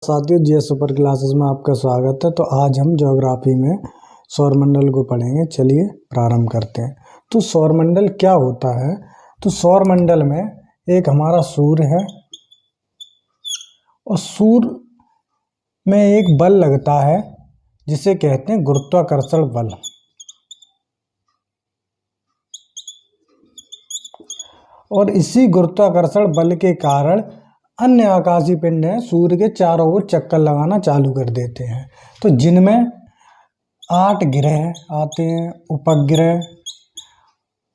साथियों, GS super classes में आपका स्वागत है। तो आज हम ज्योग्राफी में सौरमंडल को पढ़ेंगे। चलिए प्रारंभ करते हैं। तो सौरमंडल क्या होता है? तो सौरमंडल में एक हमारा सूर्य है और सूर्य में एक बल लगता है जिसे कहते हैं गुरुत्वाकर्षण बल। और इसी गुरुत्वाकर्षण बल के कारण अन्य आकाशीय पिंड हैं सूर्य के चारों ओर चक्कर लगाना चालू कर देते हैं। तो जिनमें 8 ग्रह आते हैं।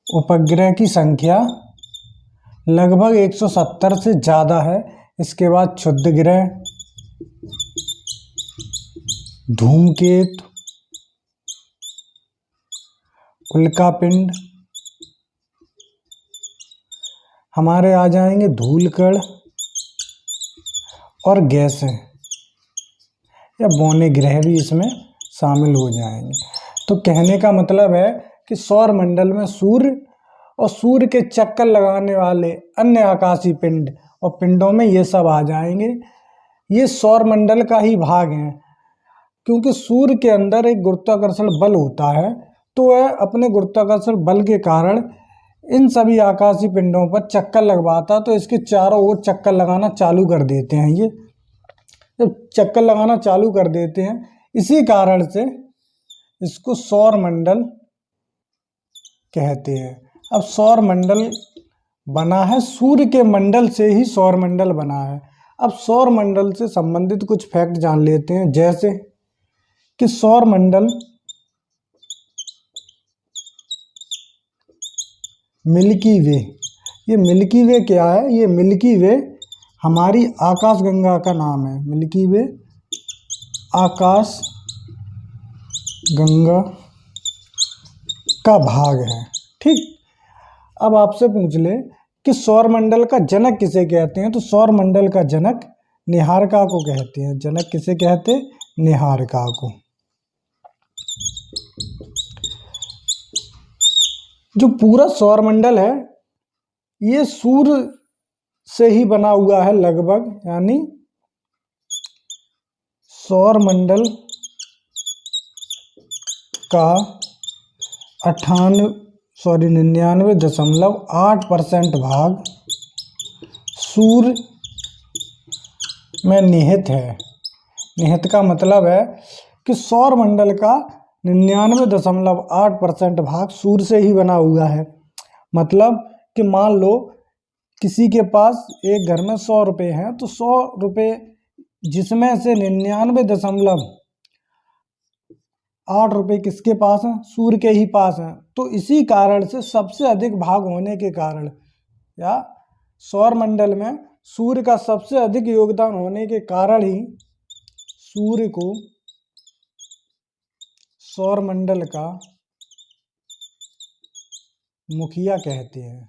उपग्रह की संख्या लगभग 170 से ज़्यादा है। इसके बाद क्षुद्र ग्रह, धूमकेतु, उल्कापिंड, हमारे आ जाएंगे धूलकण और गैसें या बौने ग्रह भी इसमें शामिल हो जाएंगे। तो कहने का मतलब है कि सौरमंडल में सूर्य और सूर्य के चक्कर लगाने वाले अन्य आकाशीय पिंड और पिंडों में ये सब आ जाएंगे। ये सौरमंडल का ही भाग हैं, क्योंकि सूर्य के अंदर एक गुरुत्वाकर्षण बल होता है। तो वह अपने गुरुत्वाकर्षण बल के कारण इन सभी आकाशीय पिंडों पर चक्कर लगवाता, तो इसके चारों ओर चक्कर लगाना चालू कर देते हैं। ये जब चक्कर लगाना चालू कर देते हैं, इसी कारण से इसको सौरमंडल कहते हैं। अब सौरमंडल बना है, सूर्य के मंडल से ही सौरमंडल बना है। अब सौरमंडल से संबंधित कुछ फैक्ट जान लेते हैं, जैसे कि सौरमंडल मिल्की वे, ये मिल्की वे क्या है? ये मिल्की वे हमारी आकाशगंगा का नाम है। मिल्की वे आकाश गंगा का भाग है। ठीक, अब आपसे पूछ ले कि सौरमंडल का जनक किसे कहते हैं? तो सौरमंडल का जनक निहारिका को कहते हैं। जनक किसे कहते हैं? निहारिका को। जो पूरा सौरमंडल है ये सूर्य से ही बना हुआ है लगभग, यानी सौरमंडल का 99.8% भाग सूर्य में निहित है। निहित का मतलब है कि सौरमंडल का 99.8% भाग सूर्य से ही बना हुआ है। मतलब कि मान लो किसी के पास एक घर में 100 रुपये हैं, तो 100 रुपये जिसमें से 99.8 रुपये किसके पास हैं? सूर्य के ही पास हैं। तो इसी कारण से सबसे अधिक भाग होने के कारण, या सौरमंडल में सूर्य का सबसे अधिक योगदान होने के कारण ही सूर्य को सौरमंडल का मुखिया कहते हैं।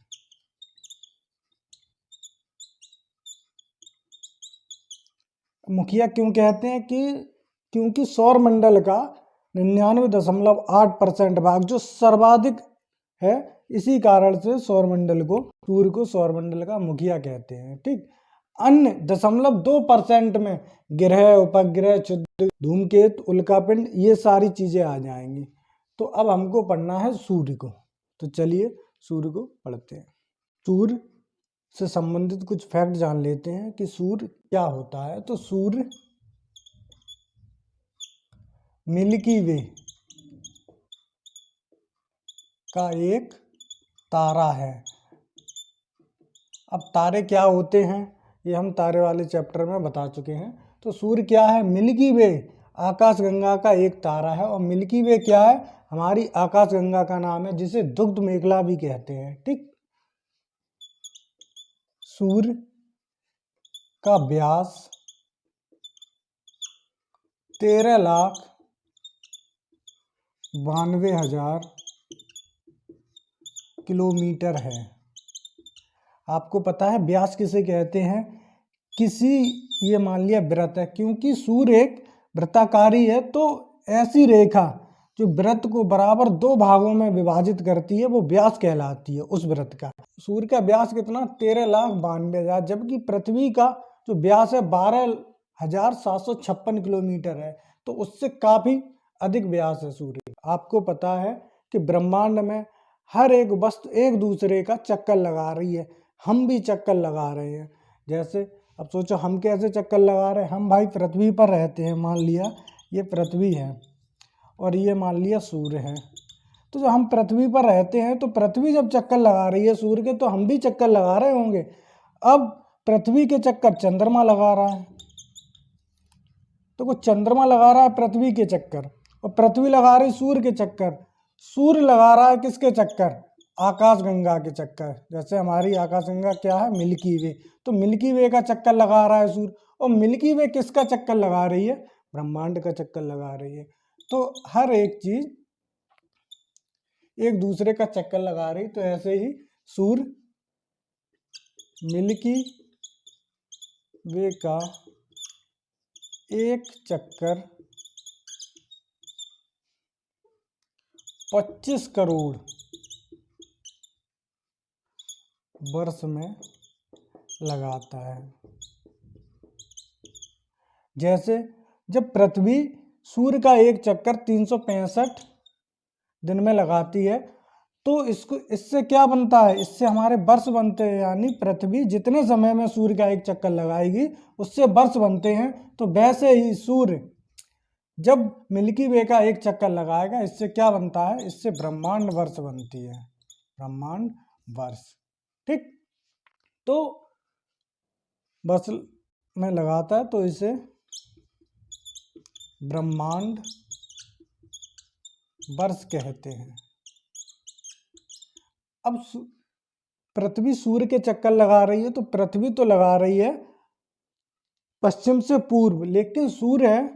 मुखिया क्यों कहते हैं? क्योंकि सौरमंडल का 99.8% भाग जो सर्वाधिक है, इसी कारण से सूर्य को सौरमंडल का मुखिया कहते हैं। ठीक, अन्य 0.2% में ग्रह, उपग्रह, क्षुद्र, धूमकेतु, उल्कापिंड, ये सारी चीजें आ जाएंगी। तो अब हमको पढ़ना है सूर्य को। तो चलिए सूर्य को पढ़ते हैं। सूर्य से संबंधित कुछ फैक्ट जान लेते हैं कि सूर्य क्या होता है। तो सूर्य मिल्की वे का एक तारा है। अब तारे क्या होते हैं ये हम तारे वाले चैप्टर में बता चुके हैं। तो सूर्य क्या है? मिल्की वे आकाशगंगा का एक तारा है। और मिल्की वे क्या है? हमारी आकाशगंगा का नाम है, जिसे दुग्ध मेखला भी कहते हैं। ठीक, सूर्य का व्यास 13,92,000 किलोमीटर है। आपको पता है व्यास किसे कहते हैं? ये मान लिया वृत्त है, क्योंकि सूर्य एक वृत्ताकारी है, तो ऐसी रेखा जो वृत्त को बराबर 2 भागों में विभाजित करती है वो व्यास कहलाती है। उस वृत्त का सूर्य का व्यास कितना? 13,92,000, जबकि पृथ्वी का जो व्यास है 12 1756 किलोमीटर है, तो उससे काफी अधिक व्यास है सूर्य। आपको पता है कि ब्रह्मांड में हर एक वस्तु एक दूसरे का चक्कर लगा रही है, हम भी चक्कर लगा रहे हैं। जैसे अब सोचो हम कैसे चक्कर लगा रहे हैं, हम भाई पृथ्वी पर रहते हैं, मान लिया ये पृथ्वी है और ये मान लिया सूर्य है। तो जब हम पृथ्वी पर रहते हैं तो पृथ्वी जब चक्कर लगा रही है सूर्य के, तो हम भी चक्कर लगा रहे होंगे। अब पृथ्वी के चक्कर चंद्रमा लगा रहा है, तो वो चंद्रमा लगा रहा है पृथ्वी के चक्कर, और पृथ्वी लगा रही सूर्य के चक्कर। सूर्य लगा रहा है किसके चक्कर? आकाशगंगा के चक्कर। जैसे हमारी आकाशगंगा क्या है? मिल्की वे। तो मिल्की वे का चक्कर लगा रहा है सूर्य, और मिल्की वे किसका चक्कर लगा रही है? ब्रह्मांड का चक्कर लगा रही है। तो हर एक चीज एक दूसरे का चक्कर लगा रही। तो ऐसे ही सूर्य मिल्की वे का एक चक्कर 25 करोड़ वर्ष में लगाता है। जैसे जब पृथ्वी सूर्य का एक चक्कर 365 दिन में लगाती है, तो इससे क्या बनता है? इससे हमारे वर्ष बनते हैं। यानी पृथ्वी जितने समय में सूर्य का एक चक्कर लगाएगी उससे वर्ष बनते हैं। तो वैसे ही सूर्य जब मिल्की वे का एक चक्कर लगाएगा, इससे क्या बनता है? इससे ब्रह्मांड वर्ष बनती है, ब्रह्मांड वर्ष। ठीक, तो वर्ष में लगाता है, तो इसे ब्रह्मांड वर्ष कहते हैं। अब पृथ्वी सूर्य के चक्कर लगा रही है, तो पृथ्वी तो लगा रही है पश्चिम से पूर्व, लेकिन सूर्य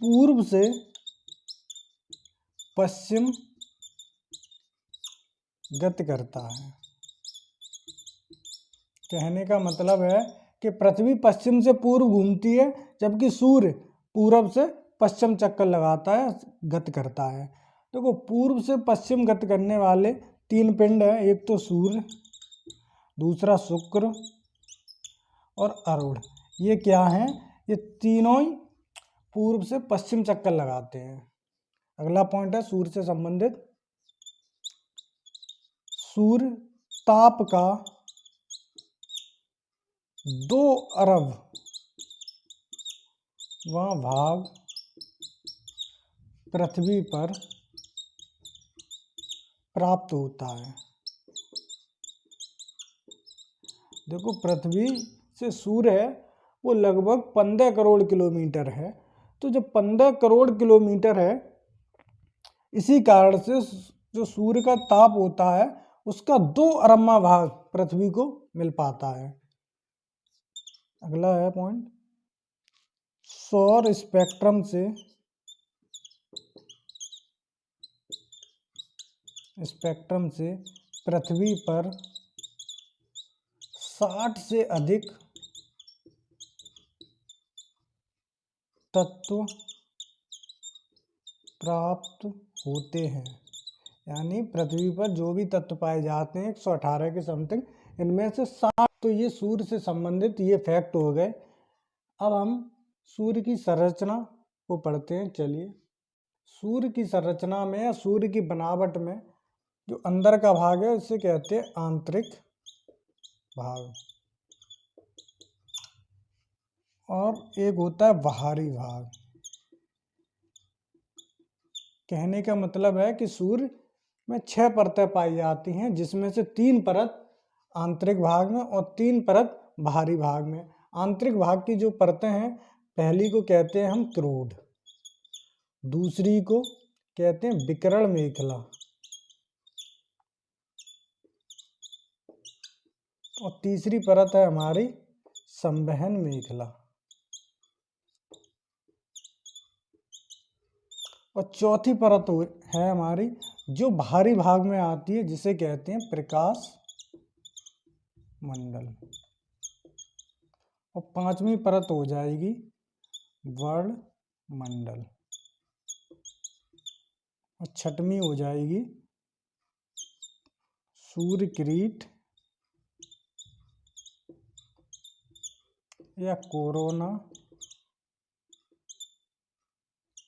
पूर्व से पश्चिम गति करता है। कहने का मतलब है कि पृथ्वी पश्चिम से पूर्व घूमती है, जबकि सूर्य पूरब से पश्चिम चक्कर लगाता है, गति करता है। देखो, पूर्व से पश्चिम गति करने वाले 3 पिंड हैं। एक तो सूर्य, दूसरा शुक्र और अरुण। ये क्या हैं? ये तीनों ही पूर्व से पश्चिम चक्कर लगाते हैं। अगला पॉइंट है सूर्य से संबंधित। सूर्य ताप का 2 अरबवां भाग पृथ्वी पर प्राप्त होता है। देखो, पृथ्वी से सूर्य है वो लगभग 15 करोड़ किलोमीटर है। तो जब 15 करोड़ किलोमीटर है, इसी कारण से जो सूर्य का ताप होता है उसका 2 अरबवां भाग पृथ्वी को मिल पाता है। अगला है पॉइंट, सौर स्पेक्ट्रम से पृथ्वी पर 60 से अधिक तत्व प्राप्त होते हैं। यानी पृथ्वी पर जो भी तत्व पाए जाते हैं 118 के समथिंग, इनमें से 60। तो ये सूर्य से संबंधित ये फैक्ट हो गए। अब हम सूर्य की संरचना को पढ़ते हैं। चलिए, सूर्य की संरचना में या सूर्य की बनावट में जो अंदर का भाग है उसे कहते हैं आंतरिक भाग, और एक होता है बाहरी भाग। कहने का मतलब है कि सूर्य में 6 परतें पाई जाती हैं, जिसमें से 3 परत आंतरिक भाग में और 3 परत बाहरी भाग में। आंतरिक भाग की जो परतें हैं, पहली को कहते हैं हम क्रोड, दूसरी को कहते हैं विकिरण मेखला, और तीसरी परत है हमारी संवहन मेखला, और चौथी परत है हमारी जो बाहरी भाग में आती है, जिसे कहते हैं प्रकाश मंडल, और 5वीं परत हो जाएगी वर्णमंडल, और 6वीं हो जाएगी सूर्य किरीट, या कोरोना,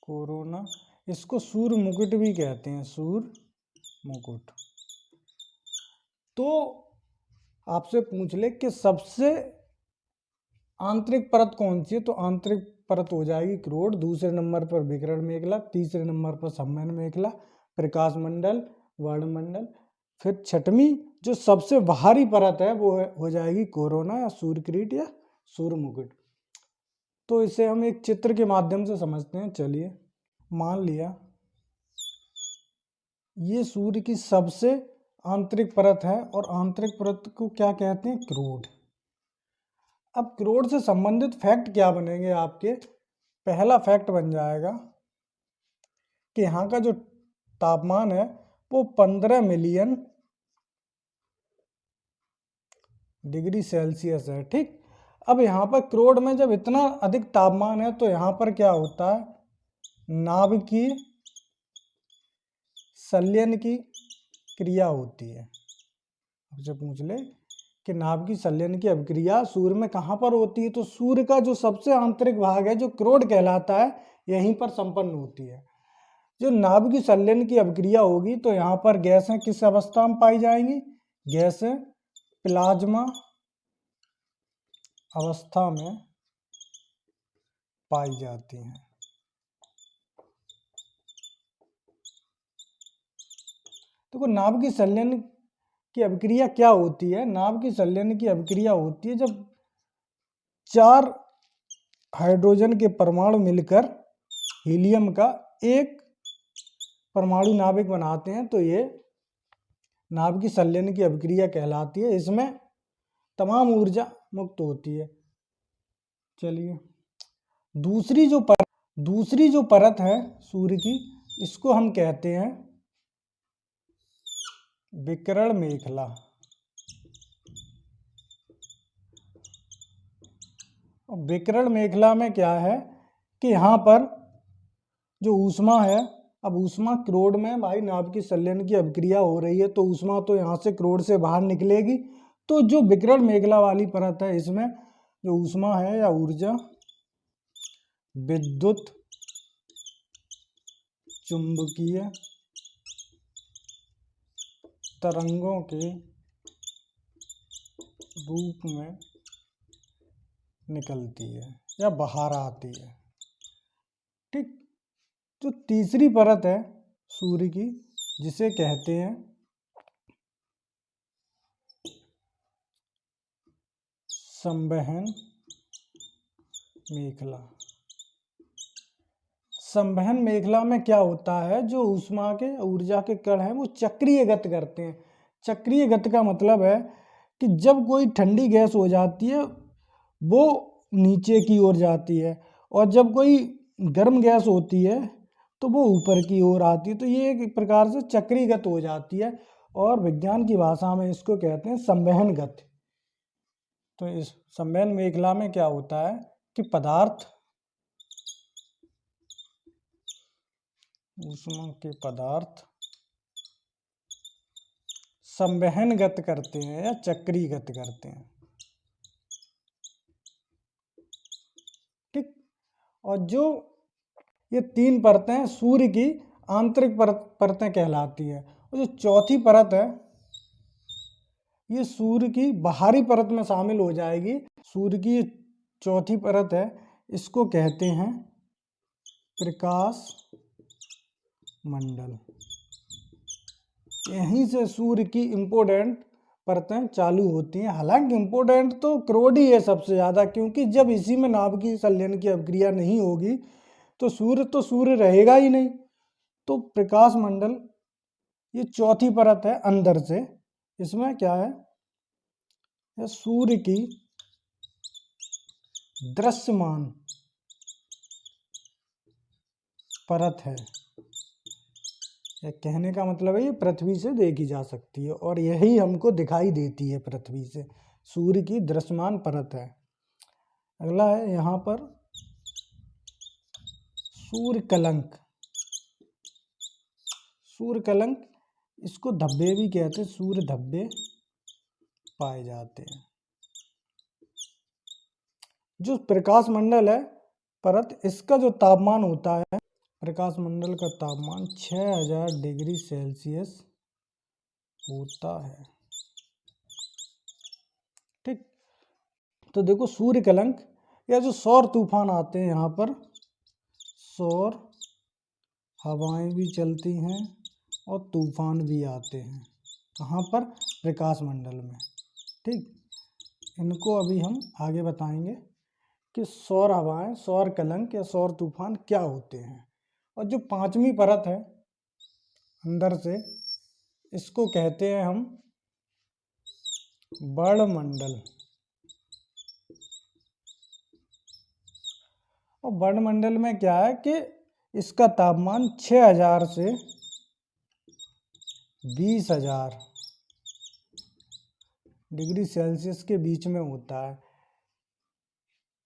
कोरोना, इसको सूर्य मुकुट भी कहते हैं, सूर्य मुकुट। तो आपसे पूछ ले कि सबसे आंतरिक परत कौन सी है, तो आंतरिक परत हो जाएगी क्रोड, दूसरे नंबर पर विकिरण मेखला, तीसरे नंबर पर संवहन मेखला, प्रकाश मंडल, वर्णमंडल, फिर छठवीं जो सबसे बाहरी परत है वो हो जाएगी कोरोना या सूर्यकिरीट या सूर्य मुकुट। तो इसे हम एक चित्र के माध्यम से समझते हैं। चलिए, मान लिया ये सूर्य की सबसे आंतरिक परत है और आंतरिक परत को क्या कहते हैं, क्रोड। अब क्रोड से संबंधित फैक्ट क्या बनेंगे आपके, पहला फैक्ट बन जाएगा कि यहाँ का जो तापमान है वो 15 मिलियन डिग्री सेल्सियस है। ठीक, अब यहाँ पर क्रोड में जब इतना अधिक तापमान है तो यहाँ पर क्या होता है, नाभिकीय संलयन की क्रिया होती है। आपसे पूछ ले कि नाभिकीय संलयन की अभिक्रिया सूर्य में कहाँ पर होती है, तो सूर्य का जो सबसे आंतरिक भाग है जो क्रोड कहलाता है यहीं पर संपन्न होती है। जो नाभिकीय संलयन की अभिक्रिया होगी तो यहाँ पर गैसें किस अवस्था में पाई जाएंगी, गैसें प्लाज्मा अवस्था में पाई जाती हैं। देखो नाभिकीय संलयन की अभिक्रिया क्या होती है, नाभिकीय संलयन की अभिक्रिया होती है जब 4 हाइड्रोजन के परमाणु मिलकर हीलियम का एक परमाणु नाभिक बनाते हैं, तो ये नाभिकीय संलयन की अभिक्रिया कहलाती है। इसमें तमाम ऊर्जा मुक्त होती है। चलिए, दूसरी जो परत है सूर्य की, इसको हम कहते हैं विकिरण मेखला। विकिरण मेखला में क्या है कि यहाँ पर जो ऊष्मा है, अब ऊष्मा क्रोड में भाई नाभिकीय संलयन की अभिक्रिया हो रही है तो ऊष्मा तो यहाँ से क्रोड से बाहर निकलेगी। तो जो विकिरण मेखला वाली परत है इसमें जो ऊष्मा है या ऊर्जा विद्युत चुंबकीय तरंगों के रूप में निकलती है या बाहर आती है। ठीक, जो तीसरी परत है सूर्य की जिसे कहते हैं संवहन मेखला। संवहन मेखला में क्या होता है, जो ऊष्मा के ऊर्जा के कण हैं वो चक्रीय गति करते हैं। चक्रीय गति का मतलब है कि जब कोई ठंडी गैस हो जाती है वो नीचे की ओर जाती है और जब कोई गर्म गैस होती है तो वो ऊपर की ओर आती है। तो ये एक प्रकार से चक्रीय गति हो जाती है और विज्ञान की भाषा में इसको कहते हैं संवहन गति। तो इस संवहन मेखला में क्या होता है कि पदार्थ, ऊष्मा के पदार्थ संवहन गति करते हैं या चक्रीय गति करते हैं। ठीक, और जो ये 3 परतें सूर्य की आंतरिक परतें कहलाती है, और जो चौथी परत है ये सूर्य की बाहरी परत में शामिल हो जाएगी। सूर्य की चौथी परत है, इसको कहते हैं प्रकाश मंडल। यहीं से सूर्य की इम्पोर्टेंट परतें चालू होती हैं। हालांकि इम्पोर्टेंट तो क्रोड ही है सबसे ज़्यादा, क्योंकि जब इसी में नाभिकीय संलयन की अभिक्रिया नहीं होगी तो सूर्य रहेगा ही नहीं। तो प्रकाश मंडल ये चौथी परत है अंदर से। इसमें क्या है, यह सूर्य की दृश्यमान परत है। यह कहने का मतलब है ये पृथ्वी से देखी जा सकती है और यही हमको दिखाई देती है पृथ्वी से, सूर्य की दृश्यमान परत है। अगला है यहाँ पर सूर्य कलंक। सूर्य कलंक, इसको धब्बे भी कहते हैं, सूर्य धब्बे पाए जाते हैं। जो प्रकाश मंडल है परत, इसका जो तापमान होता है, प्रकाश मंडल का तापमान 6000 डिग्री सेल्सियस होता है। ठीक, तो देखो सूर्य कलंक या जो सौर तूफान आते हैं, यहाँ पर सौर हवाएं भी चलती हैं और तूफान भी आते हैं, कहाँ पर, प्रकाश मंडल में। ठीक, इनको अभी हम आगे बताएंगे कि सौर हवाएं, सौर कलंक या सौर तूफान क्या होते हैं। और जो पांचवी परत है अंदर से, इसको कहते हैं हम वर्णमंडल। और वर्णमंडल में क्या है कि इसका तापमान 6000 से 20000 डिग्री सेल्सियस के बीच में होता है।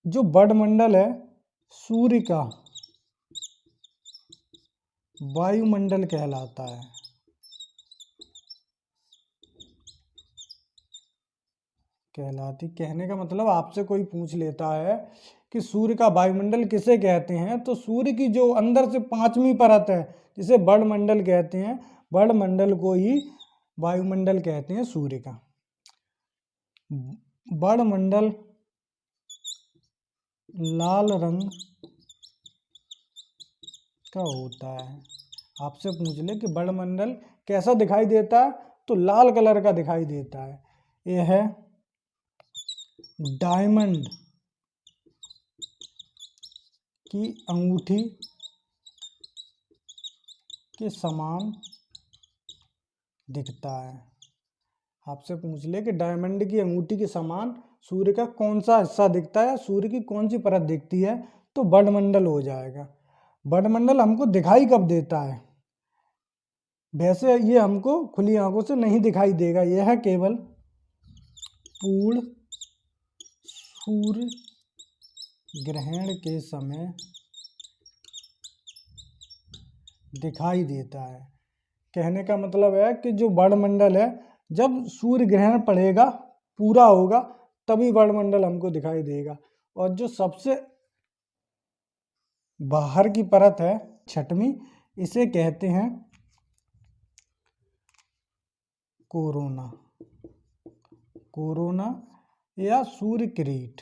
जो वर्णमंडल है सूर्य का वायुमंडल कहलाता है। कहने का मतलब आपसे कोई पूछ लेता है कि सूर्य का वायुमंडल किसे कहते हैं, तो सूर्य की जो अंदर से पांचवी परत है जिसे वर्णमंडल कहते हैं, वर्णमंडल को ही वायुमंडल कहते हैं सूर्य का। वर्णमंडल लाल रंग का होता है। आपसे पूछ ले कि वर्णमंडल कैसा दिखाई देता है, तो लाल कलर का दिखाई देता है। यह है डायमंड की अंगूठी के समान दिखता है। आपसे पूछ ले कि डायमंड की अंगूठी के समान सूर्य का कौन सा हिस्सा दिखता है, सूर्य की कौन सी परत दिखती है, तो वर्णमंडल हो जाएगा। वर्णमंडल हमको दिखाई कब देता है, वैसे ये हमको खुली आंखों से नहीं दिखाई देगा, यह है केवल पूर्ण सूर्य ग्रहण के समय दिखाई देता है। कहने का मतलब है कि जो वर्णमंडल है, जब सूर्य ग्रहण पड़ेगा, पूरा होगा, तभी वर्णमंडल हमको दिखाई देगा। और जो सबसे बाहर की परत है छठवीं, इसे कहते हैं कोरोना। कोरोना या सूर्य किरीट।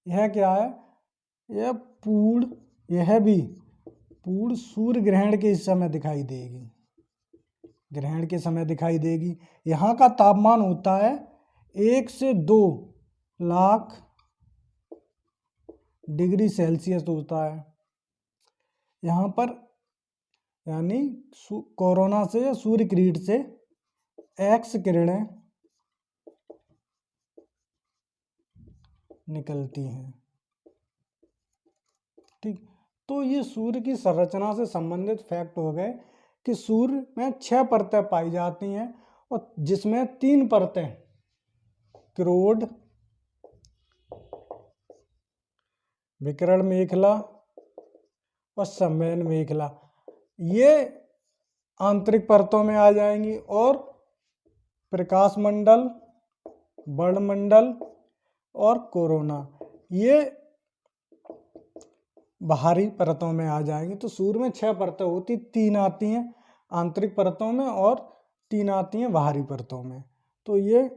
यह क्या है, यह भी पूर्ण सूर्य ग्रहण के समय दिखाई देगी, ग्रहण के समय दिखाई देगी। यहाँ का तापमान होता है 1 से 2 लाख डिग्री सेल्सियस होता है। यहाँ पर यानी कोरोना से या सूर्य किरीट से एक्स किरणें निकलती हैं। ठीक, तो ये सूर्य की संरचना से संबंधित फैक्ट हो गए कि सूर्य में 6 परतें पाई जाती हैं, और जिसमें 3 परतें क्रोड, विकिरण मेखला और संवहन मेखला, ये आंतरिक परतों में आ जाएंगी। और प्रकाश मंडल, वर्णमंडल और कोरोना, ये बाहरी परतों में आ जाएंगी। तो सूर्य में 6 परतें होती, 3 आती हैं आंतरिक परतों में और 3 आती हैं बाहरी परतों में। तो ये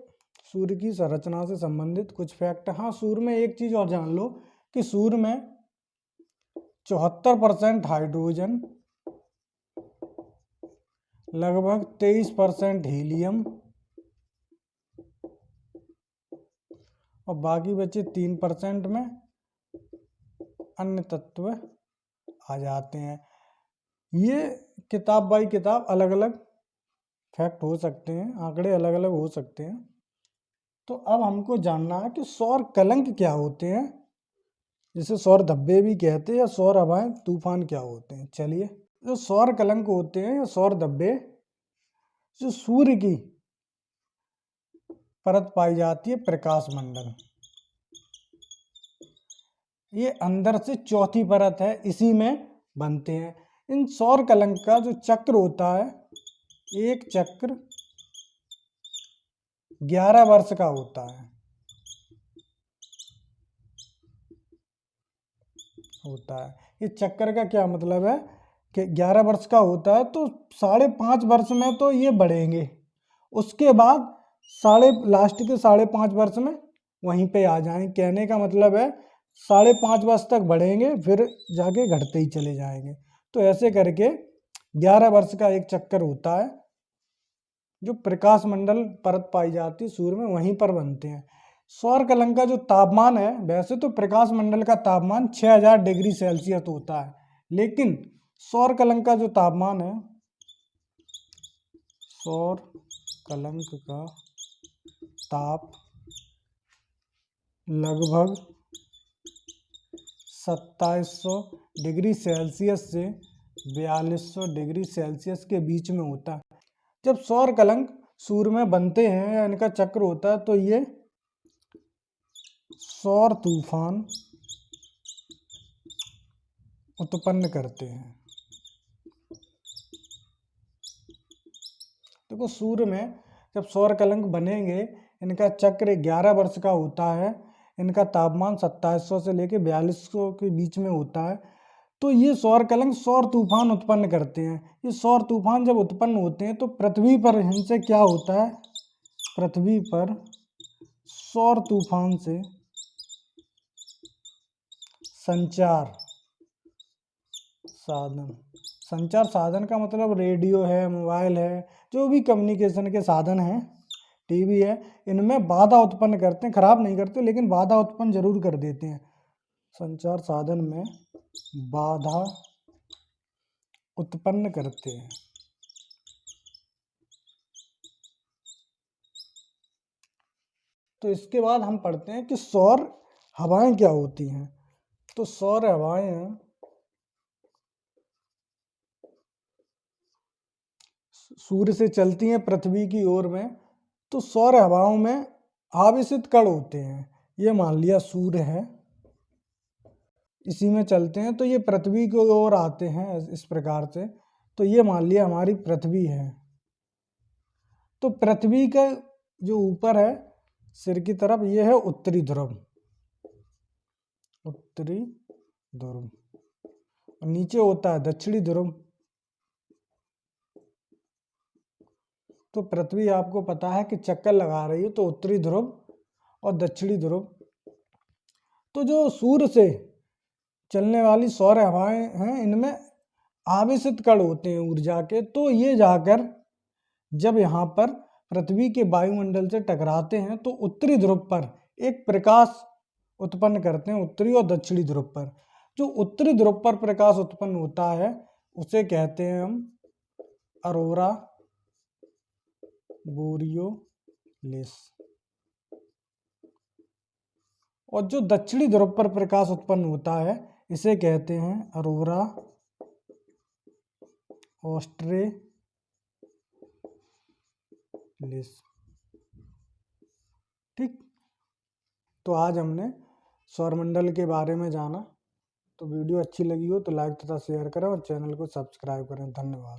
सूर्य की संरचना से संबंधित कुछ फैक्ट। हाँ, सूर्य में एक चीज और जान लो कि सूर्य में 74% हाइड्रोजन, लगभग 23% हीलियम और बाकी बचे 3% में अन्य तत्व आ जाते हैं। ये किताब बाई किताब अलग अलग फैक्ट हो सकते हैं, आंकड़े अलग अलग हो सकते हैं। तो अब हमको जानना है कि सौर कलंक क्या होते हैं, जिसे सौर धब्बे भी कहते हैं, या सौर हवाएं तूफान क्या होते हैं। चलिए, जो सौर कलंक होते हैं या सौर धब्बे, जो सूर्य की परत पाई जाती है प्रकाश मंडल, ये अंदर से चौथी परत है, इसी में बनते हैं। इन सौर कलंक का जो चक्र होता है, एक चक्र 11 वर्ष का होता है, ये चक्कर का क्या मतलब है कि 11 वर्ष का होता है तो 5.5 वर्ष में तो ये बढ़ेंगे, उसके बाद लास्ट के 5.5 वर्ष में वहीं पे आ जाएंगे। कहने का मतलब है 5.5 वर्ष तक बढ़ेंगे, फिर जाके घटते ही चले जाएंगे। तो ऐसे करके 11 वर्ष का एक चक्कर होता है। जो प्रकाश मंडल परत पाई जाती है सूर्य में, वहीं पर बनते हैं। सौर कलंक का जो तापमान है, वैसे तो प्रकाश मंडल का तापमान 6000 डिग्री सेल्सियस होता है, लेकिन सौर कलंक का जो तापमान है, सौर कलंक का ताप लगभग 2700 डिग्री सेल्सियस से 4200 डिग्री सेल्सियस के बीच में होता है। जब सौर कलंक सूर्य में बनते हैं या इनका चक्र होता है तो ये सौर तूफान उत्पन्न करते हैं। देखो सूर्य में जब सौर कलंक बनेंगे, इनका चक्र 11 वर्ष का होता है, इनका तापमान 2700 से लेके 4200 के बीच में होता है। तो ये सौर कलंक सौर तूफान उत्पन्न करते हैं। ये सौर तूफान जब उत्पन्न होते हैं तो पृथ्वी पर इनसे क्या होता है, पृथ्वी पर सौर तूफान से संचार साधन का मतलब रेडियो है, मोबाइल है, जो भी कम्युनिकेशन के साधन हैं, टीवी है, इनमें बाधा उत्पन्न करते हैं। खराब नहीं करते, लेकिन बाधा उत्पन्न जरूर कर देते हैं। संचार साधन में बाधा उत्पन्न करते हैं। तो इसके बाद हम पढ़ते हैं कि सौर हवाएं क्या होती हैं। तो सौर हवाएं सूर्य से चलती हैं पृथ्वी की ओर में। तो सौर हवाओं में आवेशित कण होते हैं। ये मान लिया सूर्य है, इसी में चलते हैं, तो ये पृथ्वी की ओर आते हैं इस प्रकार से। तो ये मान लिया हमारी पृथ्वी है। तो पृथ्वी का जो ऊपर है सिर की तरफ, ये है उत्तरी ध्रुव, उत्तरी ध्रुव, और नीचे होता है दक्षिणी ध्रुव। तो पृथ्वी आपको पता है कि चक्कर लगा रही है, तो उत्तरी ध्रुव और दक्षिणी ध्रुव। तो जो सूर्य से चलने वाली सौर हवाएं हैं, इनमें आवेशित कण होते हैं ऊर्जा के। तो ये जाकर जब यहाँ पर पृथ्वी के वायुमंडल से टकराते हैं तो उत्तरी ध्रुव पर एक प्रकाश उत्पन्न करते हैं, उत्तरी और दक्षिणी ध्रुव पर। जो उत्तरी ध्रुव पर प्रकाश उत्पन्न होता है उसे कहते हैं हम अरोरा बोरियोलिस, और जो दक्षिणी ध्रुव पर प्रकाश उत्पन्न होता है इसे कहते हैं अरोरा ऑस्ट्रेलिस। ठीक, तो आज हमने सौरमंडल के बारे में जाना। तो वीडियो अच्छी लगी हो तो लाइक तथा शेयर करें और चैनल को सब्सक्राइब करें। धन्यवाद।